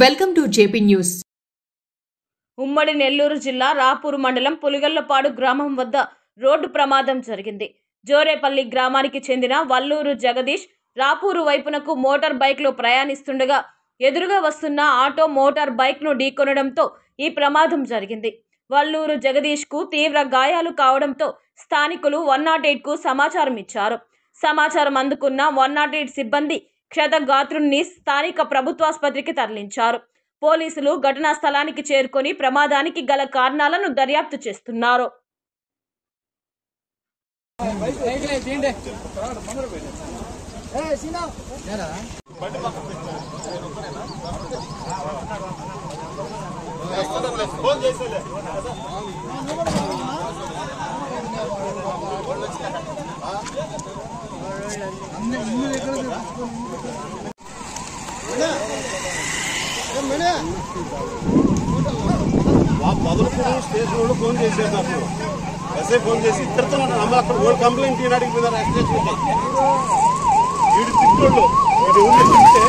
Welcome to JP news. ఉమ్మడి నెల్లూరు జిల్లా రాపూరు మండలం పులిగల్లపాడు గ్రామం వద్ద రోడ్డు ప్రమాదం జరిగింది. జోరేపల్లి గ్రామానికి చెందిన వల్లూరు జగదీష్ రాపూరు వైపునకు మోటార్ బైక్లో ప్రయాణిస్తుండగా ఎదురుగా వస్తున్న ఆటో మోటార్ బైక్ను ఢీకొనడంతో ఈ ప్రమాదం జరిగింది. వల్లూరు జగదీష్కు తీవ్ర గాయాలు కావడంతో స్థానికులు 108కు సమాచారం ఇచ్చారు. సమాచారం అందుకున్న 108 సిబ్బంది క్షతగాత్రుణ్ణి స్థానిక ప్రభుత్వాసుపత్రికి తరలించారు. పోలీసులు ఘటనా స్థలానికి చేరుకొని ప్రమాదానికి గల కారణాలను దర్యాప్తు చేస్తున్నారు. మొదలుపూరు స్టేషన్ ఫోన్ చేశారు. నాకు ఎస్ఐ ఫోన్ చేసి ఇద్దరితో అమ్మ అక్కడ ఓల్డ్ కంప్లైంట్ ఈనాడికి పోయినారు. స్టేషన్ వీడు తిట్టోళ్ళు వీడు ఊళ్ళో తింటే